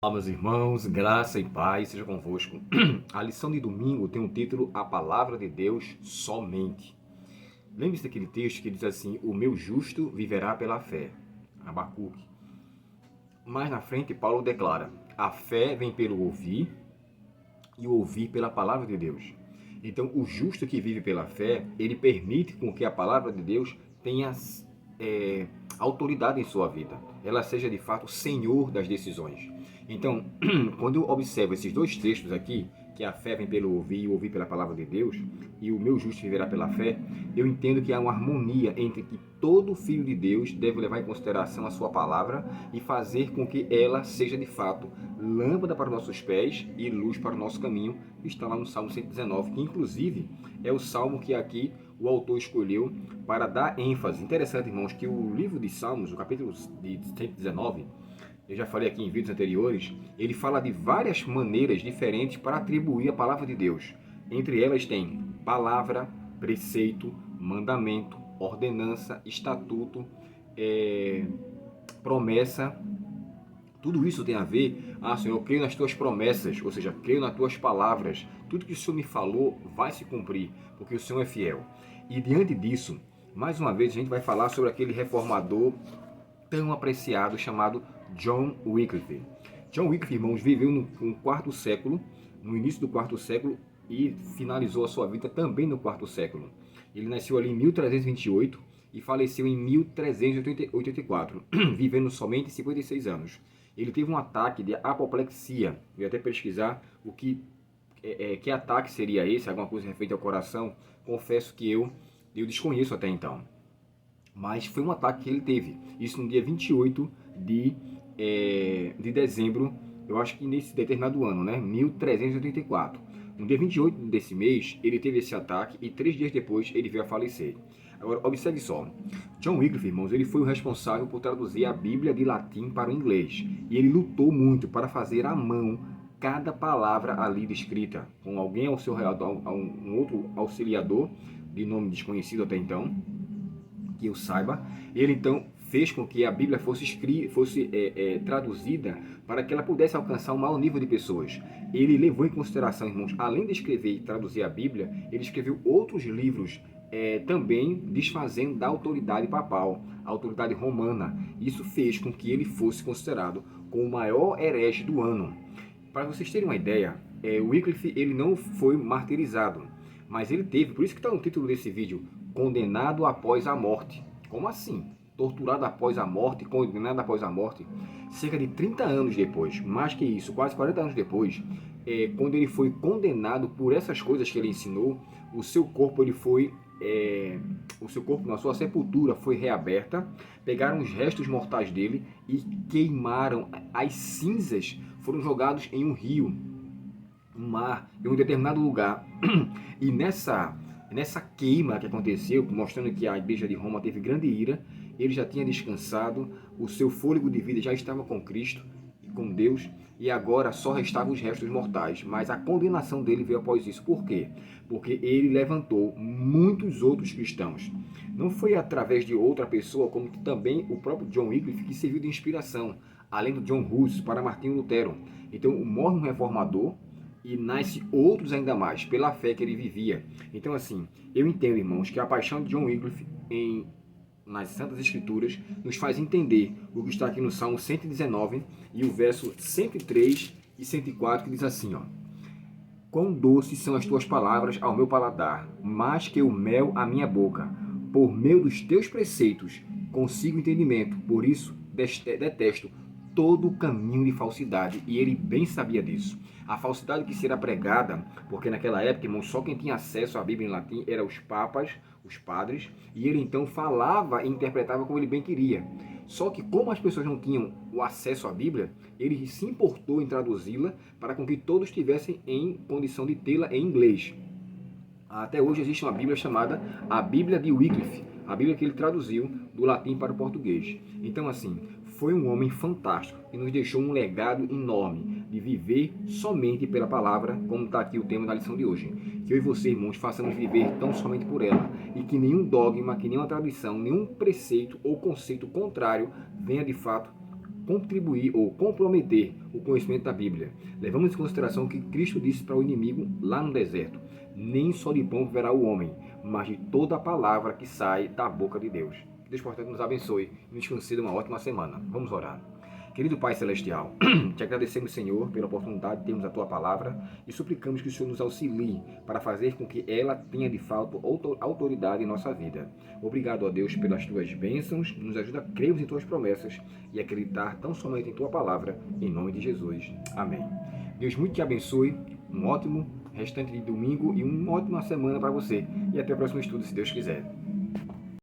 Olá, meus irmãos, graça e paz seja convosco. A lição de domingo tem o título A Palavra de Deus Somente. Lembre-se daquele texto que diz assim: O meu justo viverá pela fé. Abacuque. Mais na frente, Paulo declara: A fé vem pelo ouvir e o ouvir pela palavra de Deus. Então, o justo que vive pela fé, ele permite com que a palavra de Deus tenha é, autoridade em sua vida. Ela seja de fato senhor das decisões. Então, quando eu observo esses dois textos aqui, que a fé vem pelo ouvir e o ouvir pela palavra de Deus, e o meu justo viverá pela fé, eu entendo que há uma harmonia entre que todo filho de Deus deve levar em consideração a sua palavra e fazer com que ela seja de fato lâmpada para os nossos pés e luz para o nosso caminho, que está lá no Salmo 119, que inclusive é o salmo que aqui o autor escolheu para dar ênfase. Interessante, irmãos, que o livro de Salmos, o capítulo de 119, eu já falei aqui em vídeos anteriores, ele fala de várias maneiras diferentes para atribuir a palavra de Deus. Entre elas tem palavra, preceito, mandamento, ordenança, estatuto, promessa. Tudo isso tem a ver, Senhor, eu creio nas tuas promessas, ou seja, creio nas tuas palavras. Tudo que o Senhor me falou vai se cumprir, porque o Senhor é fiel. E diante disso, mais uma vez a gente vai falar sobre aquele reformador tão apreciado chamado John Wycliffe. John Wycliffe, irmãos, viveu no quarto século, no início do quarto século, e finalizou a sua vida também no quarto século. Ele nasceu ali em 1328 e faleceu em 1384, vivendo somente 56 anos. Ele teve um ataque de apoplexia. Eu ia até pesquisar o que ataque seria esse, alguma coisa referente ao coração. Confesso que eu desconheço até então. Mas foi um ataque que ele teve. Isso no dia 28 de dezembro, eu acho que nesse determinado ano, né? 1384. No dia 28 desse mês, ele teve esse ataque e 3 dias depois ele veio a falecer. Agora, observe só. John Wycliffe, irmãos, ele foi o responsável por traduzir a Bíblia de latim para o inglês. E ele lutou muito para fazer à mão cada palavra ali descrita, com alguém ao seu redor, um outro auxiliador, de nome desconhecido até então, que eu saiba. Ele então fez com que a Bíblia fosse traduzida para que ela pudesse alcançar um maior nível de pessoas. Ele levou em consideração, irmãos, além de escrever e traduzir a Bíblia, ele escreveu outros livros também desfazendo da autoridade papal, a autoridade romana. Isso fez com que ele fosse considerado como o maior herege do ano. Para vocês terem uma ideia, Wycliffe ele não foi martirizado, mas ele teve, por isso que está no título desse vídeo, condenado após a morte. Como assim? Torturado após a morte, condenado após a morte. Cerca de 30 anos depois, mais que isso, quase 40 anos depois, quando ele foi condenado por essas coisas que ele ensinou, o seu corpo na sua sepultura foi reaberta, pegaram os restos mortais dele e queimaram. As cinzas foram jogados em um rio, um mar, em um determinado lugar. E nessa queima que aconteceu, mostrando que a Igreja de Roma teve grande ira, ele já tinha descansado, o seu fôlego de vida já estava com Cristo e com Deus, e agora só restavam os restos mortais. Mas a condenação dele veio após isso. Por quê? Porque ele levantou muitos outros cristãos. Não foi através de outra pessoa, como também o próprio John Wycliffe, que serviu de inspiração, além do John Hus, para Martinho Lutero. Então, morre um reformador, e nasce outros ainda mais, pela fé que ele vivia. Então, assim, eu entendo, irmãos, que a paixão de John Wycliffe nas Santas Escrituras nos faz entender o que está aqui no Salmo 119 e o verso 103 e 104, que diz assim, ó: Quão doces são as tuas palavras ao meu paladar, mais que o mel à minha boca. Por meio dos teus preceitos consigo entendimento, por isso detesto todo o caminho de falsidade. E ele bem sabia disso. A falsidade que será pregada, porque naquela época, irmãos, só quem tinha acesso à Bíblia em latim eram os papas, os padres, e ele então falava e interpretava como ele bem queria. Só que como as pessoas não tinham o acesso à Bíblia, ele se importou em traduzi-la para que todos estivessem em condição de tê-la em inglês. Até hoje existe uma Bíblia chamada a Bíblia de Wycliffe, a Bíblia que ele traduziu do latim para o português. Então, assim, foi um homem fantástico e nos deixou um legado enorme de viver somente pela palavra, como está aqui o tema da lição de hoje. Que eu e você, irmãos, façamos viver tão somente por ela e que nenhum dogma, que nenhuma tradição, nenhum preceito ou conceito contrário venha de fato contribuir ou comprometer o conhecimento da Bíblia. Levamos em consideração o que Cristo disse para o inimigo lá no deserto: nem só de pão viverá o homem, mas de toda a palavra que sai da boca de Deus. Que Deus, portanto, nos abençoe e nos conceda uma ótima semana. Vamos orar. Querido Pai Celestial, te agradecemos, Senhor, pela oportunidade de termos a Tua Palavra e suplicamos que o Senhor nos auxilie para fazer com que ela tenha de fato autoridade em nossa vida. Obrigado, ó Deus, pelas Tuas bênçãos, nos ajuda a crermos em Tuas promessas e acreditar tão somente em Tua Palavra, em nome de Jesus. Amém. Deus muito te abençoe, um ótimo restante de domingo e uma ótima semana para você. E até o próximo estudo, se Deus quiser.